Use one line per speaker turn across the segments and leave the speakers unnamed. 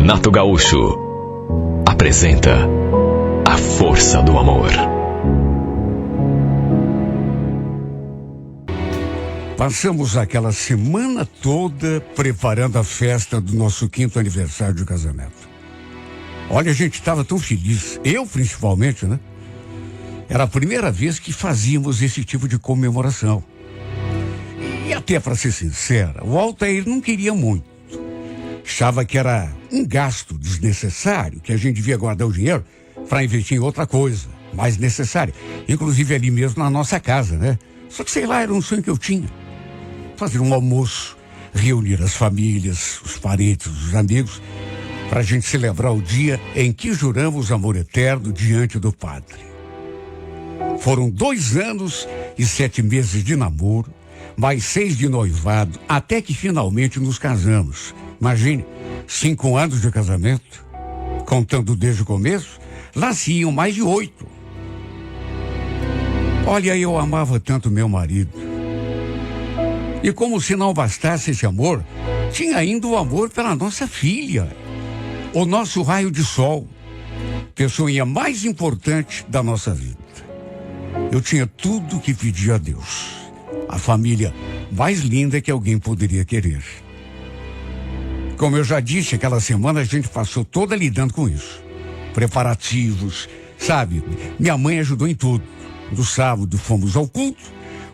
Renato Gaúcho apresenta A Força do Amor.
Passamos aquela semana toda preparando a festa do nosso 5º aniversário de casamento. Olha, a gente estava tão feliz, eu principalmente, né? Era a primeira vez que fazíamos esse tipo de comemoração. E até para ser sincera, o Altair não queria muito. Achava que era um gasto desnecessário, que a gente devia guardar o dinheiro para investir em outra coisa, mais necessária. Inclusive ali mesmo na nossa casa, né? Só que sei lá, era um sonho que eu tinha. Fazer um almoço, reunir as famílias, os parentes, os amigos, para a gente celebrar o dia em que juramos amor eterno diante do Padre. Foram 2 anos e 7 meses de namoro, mais 6 de noivado, até que finalmente nos casamos. Imagine, 5 anos de casamento, contando desde o começo, lá se iam mais de 8. Olha, eu amava tanto meu marido. E como se não bastasse esse amor, tinha ainda o amor pela nossa filha, o nosso raio de sol, pessoa mais importante da nossa vida. Eu tinha tudo o que pedia a Deus. A família mais linda que alguém poderia querer. Como eu já disse, aquela semana a gente passou toda lidando com isso. Preparativos, sabe? Minha mãe ajudou em tudo. No sábado fomos ao culto.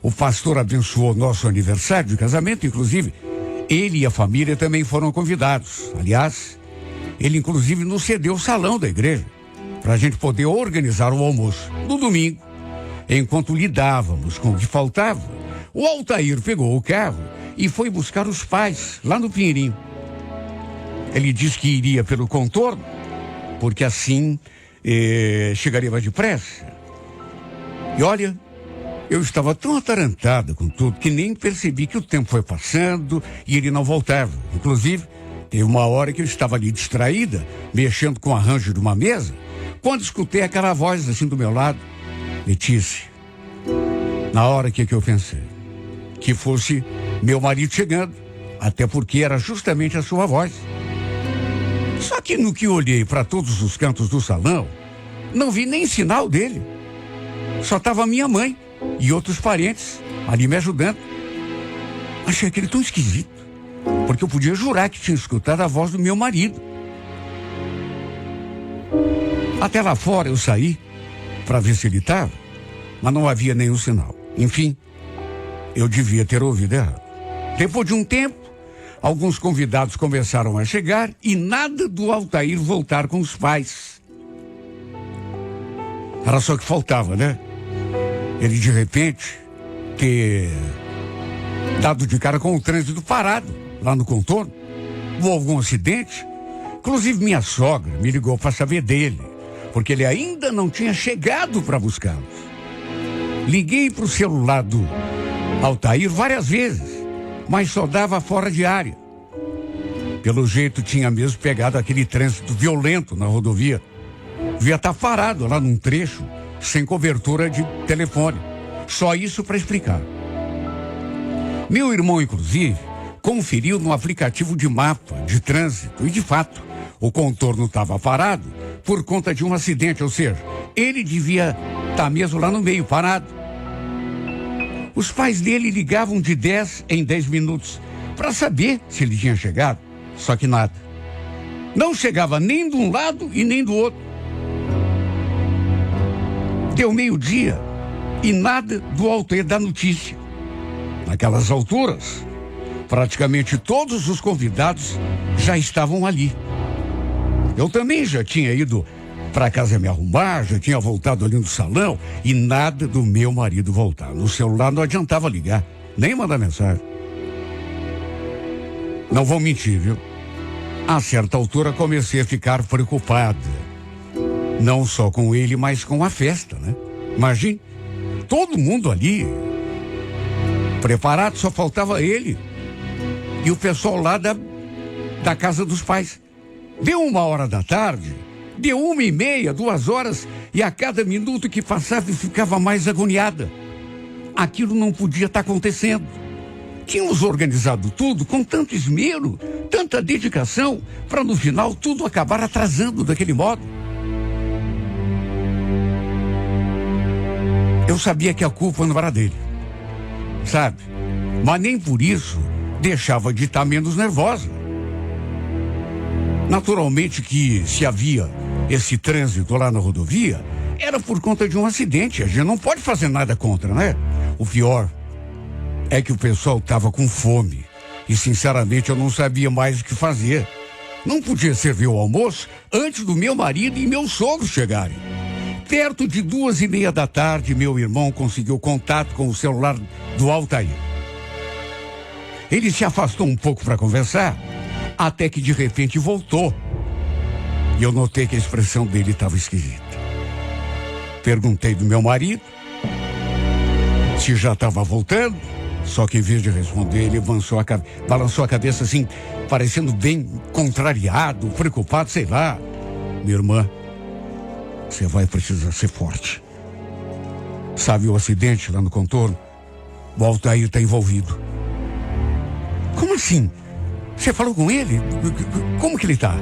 O pastor abençoou nosso aniversário de casamento. Inclusive, ele e a família também foram convidados. Aliás, ele inclusive nos cedeu o salão da igreja para a gente poder organizar o almoço. No domingo, enquanto lidávamos com o que faltava, o Altair pegou o carro e foi buscar os pais lá no Pinheirinho. Ele disse que iria pelo contorno, porque assim chegaria mais depressa. E olha, eu estava tão atarantado com tudo que nem percebi que o tempo foi passando e ele não voltava. Inclusive, teve uma hora que eu estava ali distraída, mexendo com o arranjo de uma mesa, quando escutei aquela voz assim do meu lado. Letícia, na hora que eu pensei? Que fosse meu marido chegando, até porque era justamente a sua voz. Só que no que olhei para todos os cantos do salão, não vi nem sinal dele. Só estava minha mãe e outros parentes ali me ajudando. Achei aquele tão esquisito, porque eu podia jurar que tinha escutado a voz do meu marido. Até lá fora eu saí para ver se ele estava, mas não havia nenhum sinal. Enfim, eu devia ter ouvido errado. Depois de um tempo, alguns convidados começaram a chegar e nada do Altair voltar com os pais. Era só que faltava, né? Ele de repente ter dado de cara com o trânsito parado lá no contorno, ou algum acidente. Inclusive minha sogra me ligou para saber dele, porque ele ainda não tinha chegado para buscá-los. Liguei para o celular do Altair várias vezes, mas só dava fora de área. Pelo jeito tinha mesmo pegado aquele trânsito violento na rodovia. Devia estar parado lá num trecho, sem cobertura de telefone. Só isso para explicar. Meu irmão, inclusive, conferiu no aplicativo de mapa de trânsito e, de fato, o contorno estava parado por conta de um acidente, ou seja, ele devia estar mesmo lá no meio, parado. Os pais dele ligavam de 10 em 10 minutos para saber se ele tinha chegado, só que nada. Não chegava nem de um lado e nem do outro. Deu meio-dia e nada do Altair da notícia. Naquelas alturas, praticamente todos os convidados já estavam ali. Eu também já tinha ido para casa me arrumar, já tinha voltado ali no salão e nada do meu marido voltar. No celular não adiantava ligar, nem mandar mensagem. Não vou mentir, viu? A certa altura comecei a ficar preocupada. Não só com ele, mas com a festa, né? Imagine, todo mundo ali preparado, só faltava ele e o pessoal lá da casa dos pais. Deu 1h da tarde, deu 1h30, 2 horas, e a cada minuto que passava eu ficava mais agoniada. Aquilo não podia estar acontecendo. Tínhamos organizado tudo com tanto esmero, tanta dedicação, para no final tudo acabar atrasando daquele modo. Eu sabia que a culpa não era dele, sabe? Mas nem por isso deixava de estar menos nervosa. Naturalmente que se havia esse trânsito lá na rodovia, era por conta de um acidente. A gente não pode fazer nada contra, né? O pior é que o pessoal estava com fome e, sinceramente, eu não sabia mais o que fazer. Não podia servir o almoço antes do meu marido e meu sogro chegarem. Perto de 2:30 da tarde, meu irmão conseguiu contato com o celular do Altair. Ele se afastou um pouco para conversar, até que de repente voltou. E eu notei que a expressão dele estava esquisita. Perguntei do meu marido se já estava voltando, só que em vez de responder, ele balançou a cabeça assim, parecendo bem contrariado, preocupado, sei lá. Minha irmã, você vai precisar ser forte. Sabe o acidente lá no contorno? O Altair está envolvido. Como assim? Você falou com ele? Como que ele está?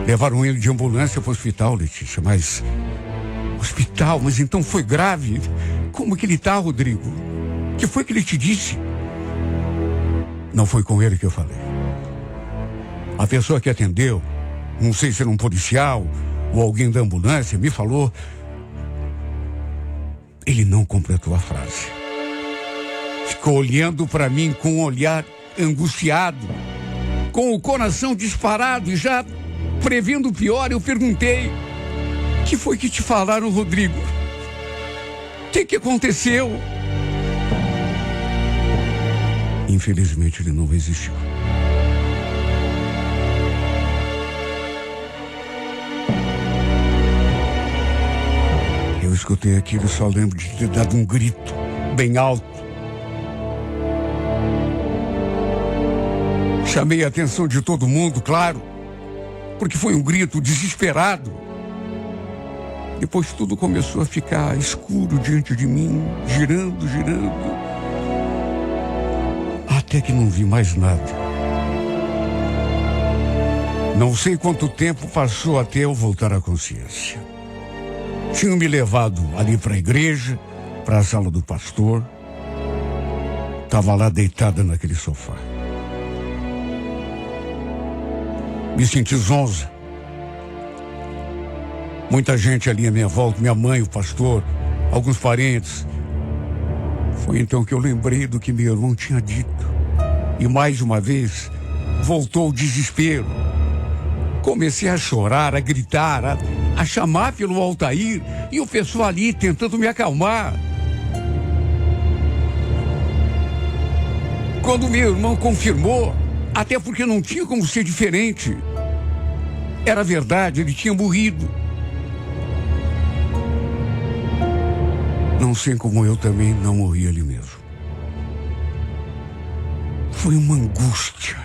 Levaram ele de ambulância para o hospital, Letícia, mas... Hospital? Mas então foi grave? Como que ele está, Rodrigo? O que foi que ele te disse? Não foi com ele que eu falei. A pessoa que atendeu, não sei se era um policial ou alguém da ambulância, me falou... Ele não completou a frase. Ficou olhando para mim com um olhar angustiado, com o coração disparado e já prevendo o pior. Eu perguntei: o que foi que te falaram, Rodrigo? O que aconteceu? Infelizmente ele não existiu. Eu escutei aquilo e só lembro de ter dado um grito bem alto. Chamei a atenção de todo mundo, claro, porque foi um grito desesperado. Depois tudo começou a ficar escuro diante de mim, girando, até que não vi mais nada. Não sei quanto tempo passou até eu voltar à consciência. Tinham me levado ali para a igreja, para a sala do pastor. Estava lá deitada naquele sofá. Me senti zonza. Muita gente ali à minha volta, minha mãe, o pastor, alguns parentes. Foi então que eu lembrei do que meu irmão tinha dito. E mais uma vez, voltou o desespero. Comecei a chorar, a gritar, a chamar pelo Altair, e o pessoal ali tentando me acalmar. Quando meu irmão confirmou, até porque não tinha como ser diferente, era verdade, ele tinha morrido. Não sei como eu também não morri ali mesmo. Foi uma angústia.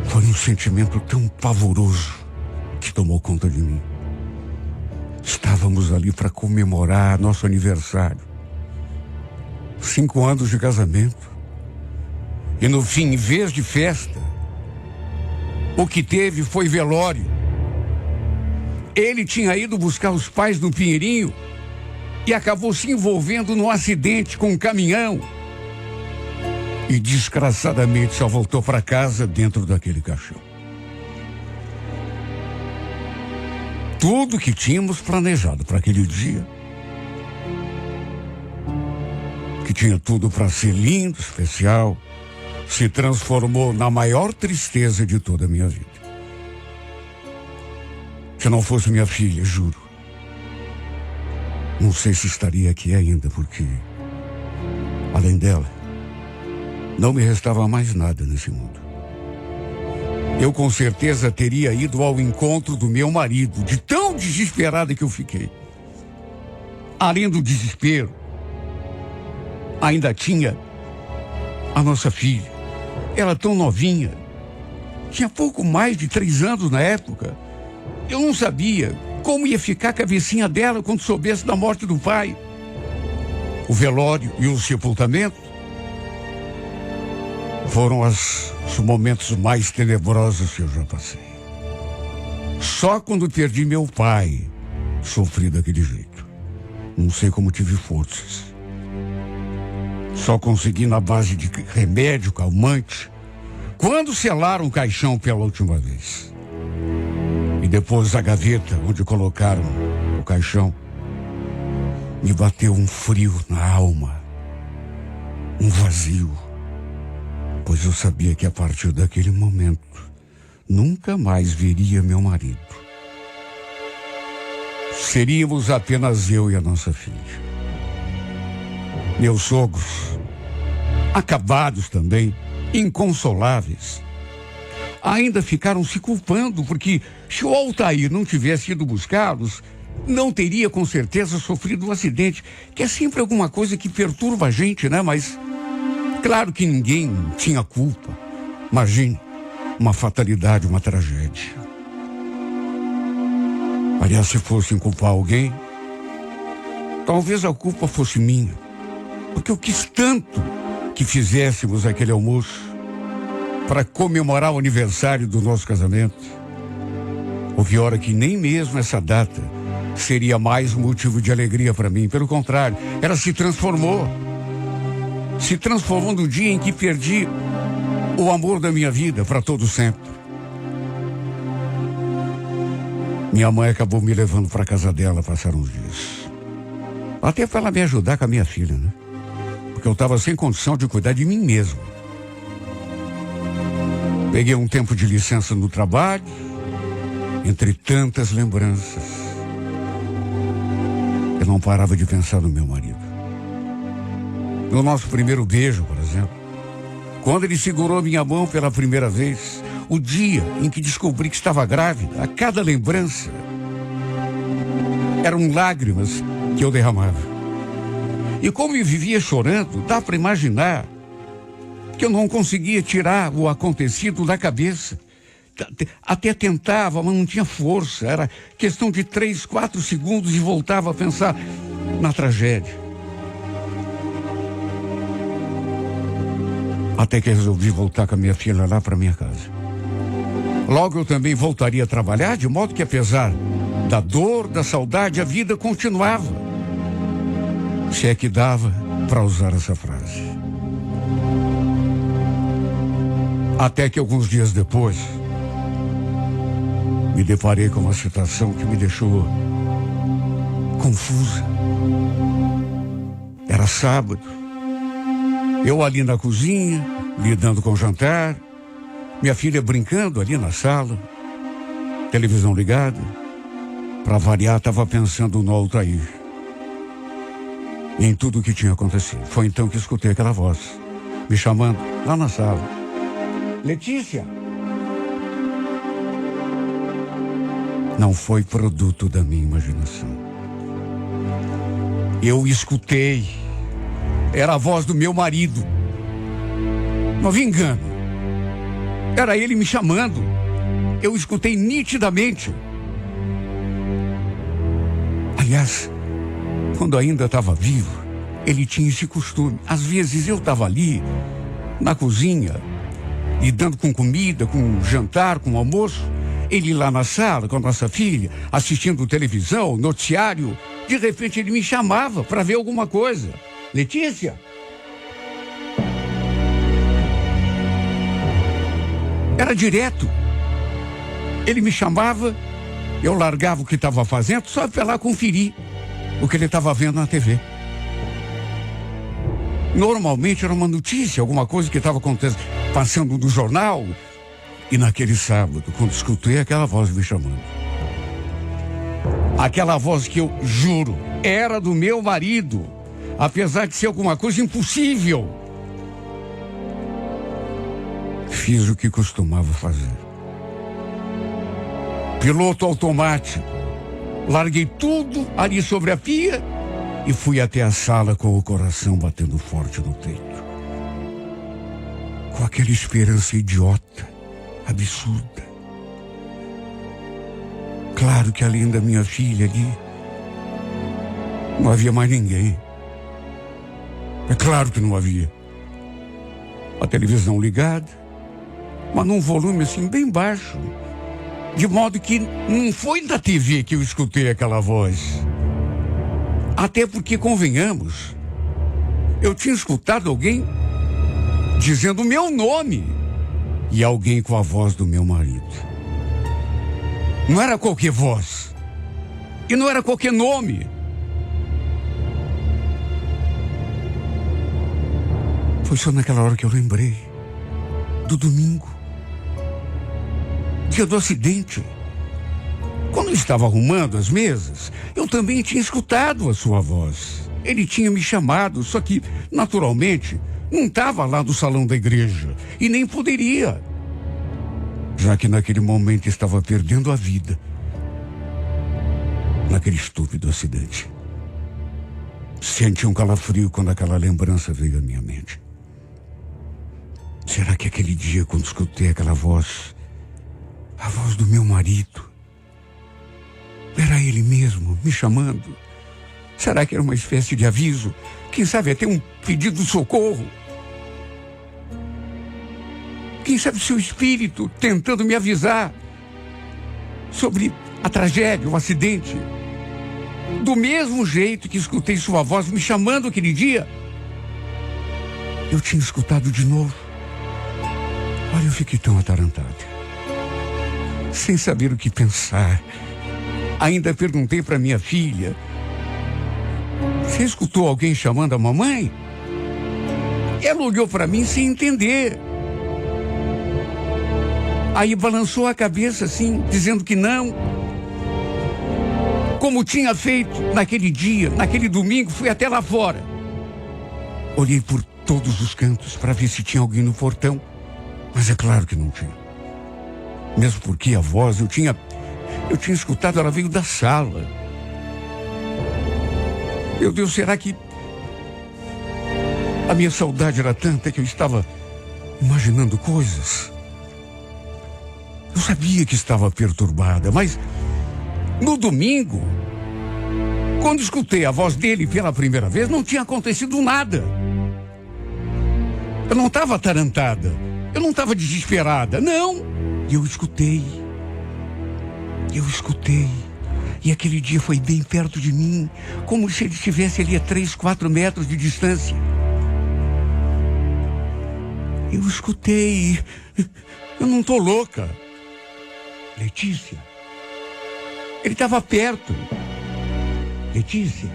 Foi um sentimento tão pavoroso que tomou conta de mim. Estávamos ali para comemorar nosso aniversário. 5 anos de casamento. E no fim, em vez de festa, o que teve foi velório. Ele tinha ido buscar os pais no Pinheirinho e acabou se envolvendo num acidente com um caminhão. E desgraçadamente só voltou para casa dentro daquele caixão. Tudo que tínhamos planejado para aquele dia, que tinha tudo para ser lindo, especial, se transformou na maior tristeza de toda a minha vida. Se não fosse minha filha, juro, não sei se estaria aqui ainda, porque, além dela, não me restava mais nada nesse mundo. Eu com certeza teria ido ao encontro do meu marido, de tão desesperada que eu fiquei. Além do desespero, ainda tinha a nossa filha. Ela tão novinha, tinha pouco mais de 3 anos na época. Eu não sabia como ia ficar a cabecinha dela quando soubesse da morte do pai. O velório e o sepultamento Foram os momentos mais tenebrosos que eu já passei. Só quando perdi meu pai, sofri daquele jeito. Não sei como tive forças. Só consegui na base de remédio, calmante, quando selaram o caixão pela última vez. E depois a gaveta onde colocaram o caixão, me bateu um frio na alma, um vazio, pois eu sabia que a partir daquele momento nunca mais veria meu marido. Seríamos apenas eu e a nossa filha. Meus sogros, acabados também, inconsoláveis, ainda ficaram se culpando, porque se o Altair não tivesse ido buscá-los, não teria com certeza sofrido um acidente, que é sempre alguma coisa que perturba a gente, né? Mas claro que ninguém tinha culpa. Imagine, uma fatalidade, uma tragédia. Aliás, se fossem culpar alguém, talvez a culpa fosse minha, porque eu quis tanto que fizéssemos aquele almoço para comemorar o aniversário do nosso casamento. Houve hora que nem mesmo essa data seria mais um motivo de alegria para mim. Pelo contrário, ela se transformou. Se transformou no dia em que perdi o amor da minha vida para todo sempre. Minha mãe acabou me levando para a casa dela passar uns dias. Até para ela me ajudar com a minha filha, né? Porque eu estava sem condição de cuidar de mim mesmo. Peguei um tempo de licença no trabalho, entre tantas lembranças. Eu não parava de pensar no meu marido. No nosso primeiro beijo, por exemplo. Quando ele segurou minha mão pela primeira vez, o dia em que descobri que estava grávida, a cada lembrança eram lágrimas que eu derramava. E como eu vivia chorando, dá para imaginar que eu não conseguia tirar o acontecido da cabeça. Até tentava, mas não tinha força. Era questão de 3, 4 segundos e voltava a pensar na tragédia. Até que resolvi voltar com a minha filha lá para minha casa. Logo eu também voltaria a trabalhar, de modo que apesar da dor, da saudade, a vida continuava. Se é que dava para usar essa frase. Até que alguns dias depois, me deparei com uma situação que me deixou confusa. Era sábado. Eu ali na cozinha, lidando com o jantar, minha filha brincando ali na sala, televisão ligada. Para variar, estava pensando no Altair e em tudo o que tinha acontecido. Foi então que escutei aquela voz me chamando lá na sala. Letícia! Não foi produto da minha imaginação. Eu escutei. Era a voz do meu marido. Não havia engano. Era ele me chamando. Eu escutei nitidamente. Aliás, quando ainda estava vivo, ele tinha esse costume. Às vezes eu estava ali, na cozinha, lidando com comida, com jantar, com almoço. Ele lá na sala com a nossa filha, assistindo televisão, noticiário. De repente ele me chamava para ver alguma coisa. Letícia? Era direto. Ele me chamava, eu largava o que estava fazendo só para lá conferir o que ele estava vendo na TV. Normalmente era uma notícia, alguma coisa que estava passando no jornal. E naquele sábado, quando escutei aquela voz me chamando, aquela voz que eu juro era do meu marido, apesar de ser alguma coisa impossível, fiz o que costumava fazer. Piloto automático. Larguei tudo ali sobre a pia e fui até a sala com o coração batendo forte no peito. Com aquela esperança idiota, absurda. Claro que além da minha filha ali, não havia mais ninguém. É claro que não havia. a televisão ligada, mas num volume assim bem baixo, de modo que não foi da TV que eu escutei aquela voz. Até porque, convenhamos, eu tinha escutado alguém dizendo o meu nome e alguém com a voz do meu marido. Não era qualquer voz e não era qualquer nome. Foi só naquela hora que eu lembrei do domingo, dia do acidente. Quando eu estava arrumando as mesas, eu também tinha escutado a sua voz. Ele tinha me chamado, só que, naturalmente, não estava lá no salão da igreja e nem poderia, já que naquele momento estava perdendo a vida naquele estúpido acidente. Senti um calafrio quando aquela lembrança veio à minha mente. Será que aquele dia, quando escutei aquela voz, a voz do meu marido, era ele mesmo me chamando? Será que era uma espécie de aviso? Quem sabe até um pedido de socorro? Quem sabe seu espírito tentando me avisar sobre a tragédia, o acidente? Do mesmo jeito que escutei sua voz me chamando aquele dia, eu tinha escutado de novo. Olha, eu fiquei tão atarantado, sem saber o que pensar. Ainda perguntei para minha filha: você escutou alguém chamando a mamãe? Ela olhou para mim sem entender. Aí balançou a cabeça assim, dizendo que não. Como tinha feito naquele dia, naquele domingo, fui até lá fora. Olhei por todos os cantos para ver se tinha alguém no portão, mas é claro que não tinha. Mesmo porque a voz eu tinha escutado, ela veio da sala. Meu Deus, será que a minha saudade era tanta que eu estava imaginando coisas? Eu sabia que estava perturbada, mas no domingo, quando escutei a voz dele pela primeira vez, não tinha acontecido nada. Eu não estava atarantada, eu não estava desesperada, não. E eu escutei. E aquele dia foi bem perto de mim, como se ele estivesse ali a 3, 4 metros de distância. Eu escutei. Eu não estou louca. Letícia. Ele estava perto. Letícia.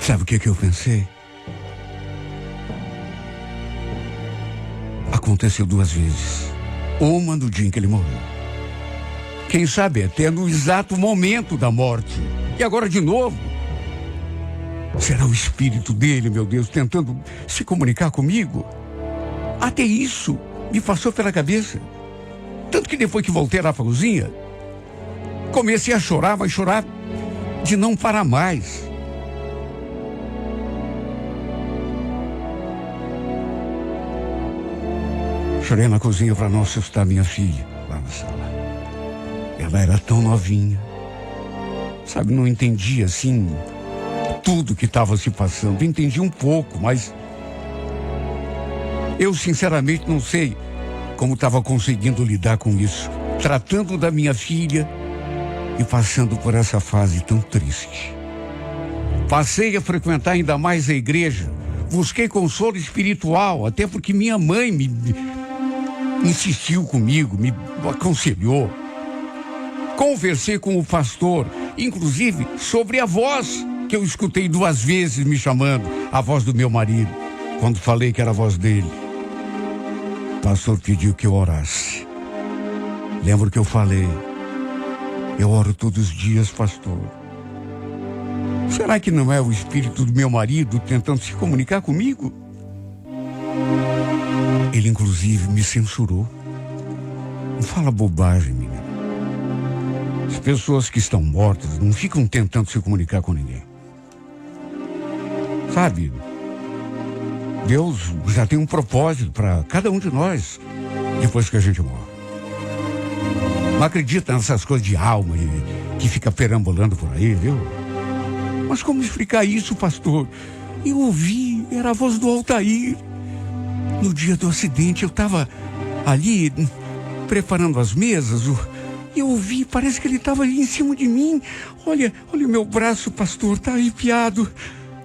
Sabe o que eu pensei? Aconteceu 2 vezes. Uma no dia em que ele morreu. Quem sabe até no exato momento da morte. E agora de novo. Será o espírito dele, meu Deus, tentando se comunicar comigo? Até isso me passou pela cabeça. Tanto que depois que voltei lá para a cozinha, comecei a chorar, mas chorar de não parar mais. Chorei na cozinha para não assustar minha filha lá na sala. Ela era tão novinha. Sabe, não entendia assim tudo que estava se passando. Entendi um pouco, mas eu sinceramente não sei como estava conseguindo lidar com isso. Tratando da minha filha e passando por essa fase tão triste. Passei a frequentar ainda mais a igreja. Busquei consolo espiritual, até porque minha mãe me insistiu comigo, me aconselhou. Conversei com o pastor, inclusive sobre a voz que eu escutei 2 vezes me chamando, a voz do meu marido, quando falei que era a voz dele. O pastor pediu que eu orasse. Lembro que eu falei: eu oro todos os dias, pastor. Será que não é o espírito do meu marido tentando se comunicar comigo? Ele, inclusive, me censurou. Não fala bobagem, menina. As pessoas que estão mortas não ficam tentando se comunicar com ninguém. Sabe? Deus já tem um propósito para cada um de nós depois que a gente morre. Não acredita nessas coisas de alma que fica perambulando por aí, viu? Mas como explicar isso, pastor? Eu ouvi, era a voz do Altair. No dia do acidente, eu estava ali preparando as mesas. Eu ouvi, parece que ele estava ali em cima de mim. Olha o meu braço, pastor, está arrepiado.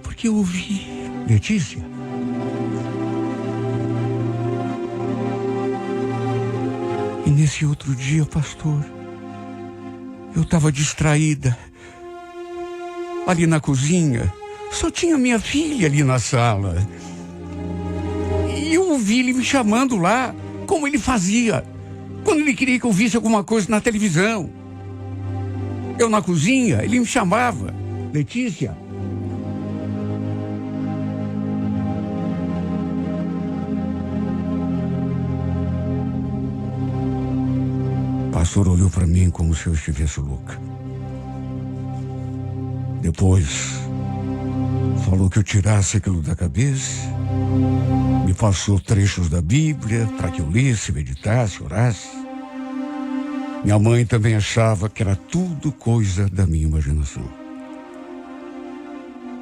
Porque eu ouvi. Letícia? E nesse outro dia, pastor, eu estava distraída. Ali na cozinha, só tinha minha filha ali na sala. E eu ouvi ele me chamando lá, como ele fazia, quando ele queria que eu visse alguma coisa na televisão. Eu na cozinha, ele me chamava. Letícia? O pastor olhou para mim como se eu estivesse louca. Depois, falou que eu tirasse aquilo da cabeça, me passou trechos da Bíblia para que eu lesse, meditasse, orasse. Minha mãe também achava que era tudo coisa da minha imaginação.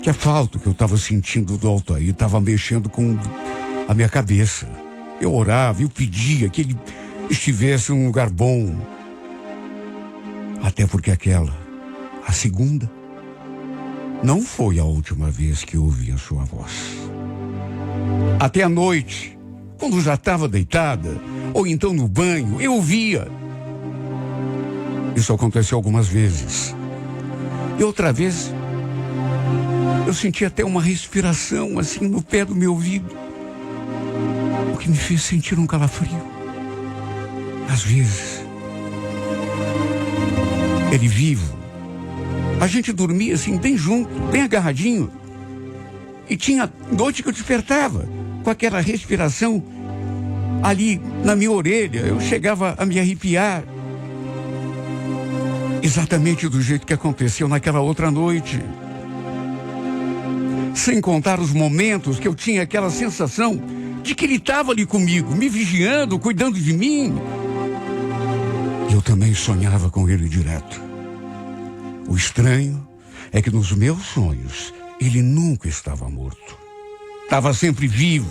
Que a falta que eu estava sentindo do Altair estava mexendo com a minha cabeça. Eu orava, eu pedia que ele estivesse num lugar bom. Até porque a segunda, não foi a última vez que eu ouvi a sua voz. Até a noite, quando já estava deitada, ou então no banho, eu ouvia. Isso aconteceu algumas vezes. E outra vez, eu senti até uma respiração assim no pé do meu ouvido, o que me fez sentir um calafrio. Às vezes, ele vivo, a gente dormia assim, bem junto, bem agarradinho. E tinha noite que eu despertava com aquela respiração ali na minha orelha. Eu chegava a me arrepiar. Exatamente do jeito que aconteceu naquela outra noite. Sem contar os momentos que eu tinha aquela sensação de que ele estava ali comigo, me vigiando, cuidando de mim. E eu também sonhava com ele direto. O estranho é que nos meus sonhos, ele nunca estava morto. Estava sempre vivo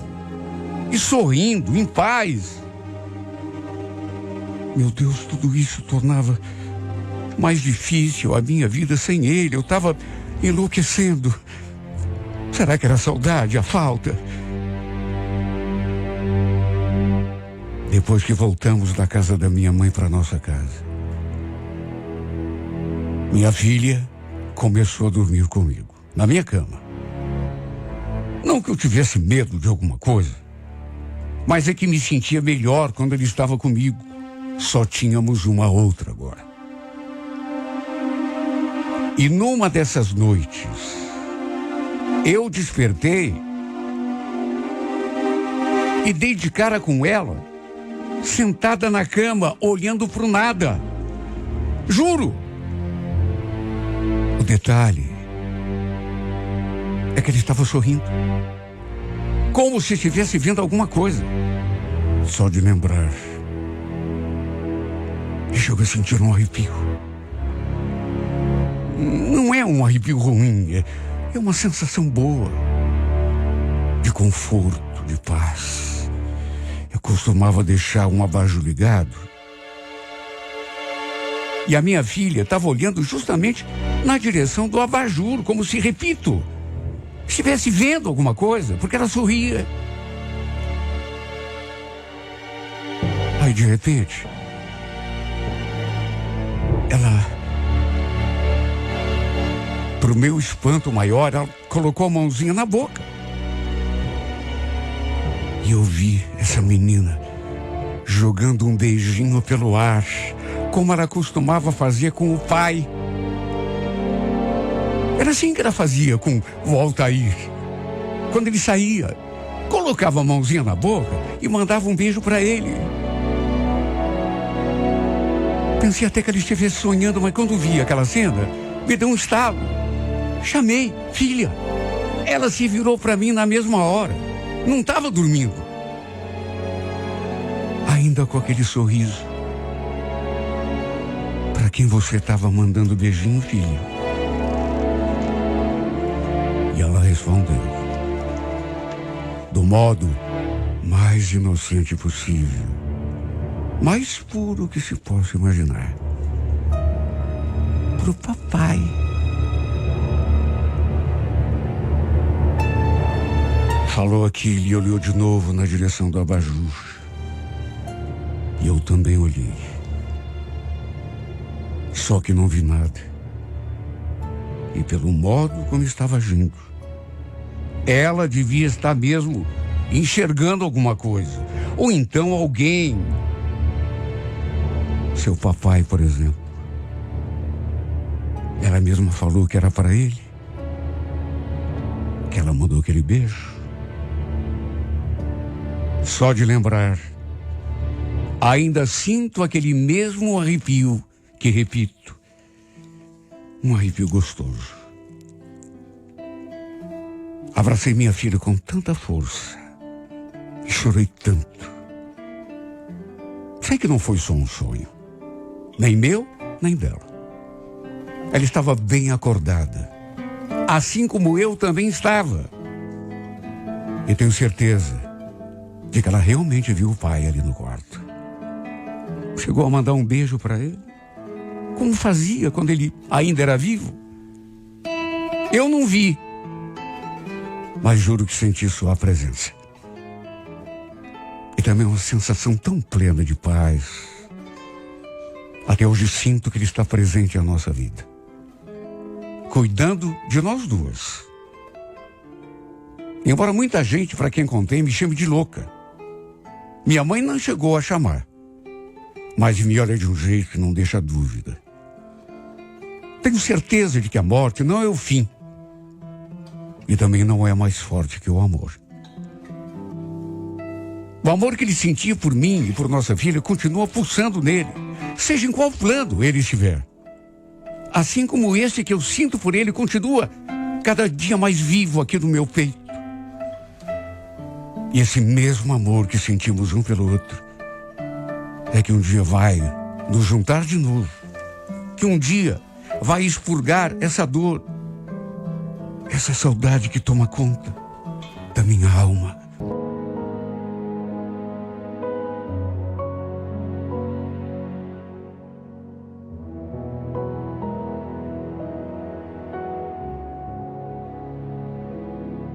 e sorrindo, em paz. Meu Deus, tudo isso tornava mais difícil a minha vida sem ele. Eu estava enlouquecendo. Será que era a saudade, a falta? Depois que voltamos da casa da minha mãe para nossa casa, minha filha começou a dormir comigo, na minha cama. Não que eu tivesse medo de alguma coisa, mas é que me sentia melhor quando ele estava comigo. Só tínhamos uma outra agora. E numa dessas noites, eu despertei e dei de cara com ela, sentada na cama, olhando para o nada. Juro! O detalhe é que ele estava sorrindo, como se estivesse vendo alguma coisa. Só de lembrar, chego a sentir um arrepio. Não é um arrepio ruim, é uma sensação boa, de conforto, de paz. Eu costumava deixar um abajur ligado, e a minha filha estava olhando justamente na direção do abajur, como se, repito, estivesse vendo alguma coisa, porque ela sorria. Aí, de repente, ela, pro meu espanto maior, ela colocou a mãozinha na boca. E eu vi essa menina jogando um beijinho pelo ar, como ela costumava fazer com o pai. Era assim que ela fazia com o Altair. Quando ele saía, colocava a mãozinha na boca e mandava um beijo para ele. Pensei até que ela estivesse sonhando, mas quando vi aquela cena, me deu um estalo. Chamei, filha. Ela se virou para mim na mesma hora. Não estava dormindo. Ainda com aquele sorriso. Para quem você estava mandando beijinho, filho? ela respondeu, do modo mais inocente possível, mais puro que se possa imaginar. Pro papai. Falou aquilo e olhou de novo na direção do abajur. E eu também olhei. Só que não vi nada. E pelo modo como estava agindo, ela devia estar mesmo enxergando alguma coisa. Ou então alguém. Seu papai, por exemplo. Ela mesma falou que era para ele. Que ela mandou aquele beijo. Só de lembrar, ainda sinto aquele mesmo arrepio que, repito, um arrepio gostoso. Abracei minha filha com tanta força e chorei tanto. Sei que não foi só um sonho, nem meu, nem dela. Ela estava bem acordada, assim como eu também estava. E tenho certeza de que ela realmente viu o pai ali no quarto. Chegou a mandar um beijo para ele, como fazia quando ele ainda era vivo. Eu não vi, mas juro que senti sua presença. E também uma sensação tão plena de paz. Até hoje sinto que ele está presente na nossa vida, cuidando de nós duas. Embora muita gente, para quem contei, me chame de louca, minha mãe não chegou a chamar, mas me olha de um jeito que não deixa dúvida. Tenho certeza de que a morte não é o fim. E também não é mais forte que o amor. O amor que ele sentia por mim e por nossa filha continua pulsando nele, seja em qual plano ele estiver. Assim como esse que eu sinto por ele continua cada dia mais vivo aqui no meu peito. E esse mesmo amor que sentimos um pelo outro é que um dia vai nos juntar de novo. Que um dia vai expurgar essa dor, essa saudade que toma conta da minha alma.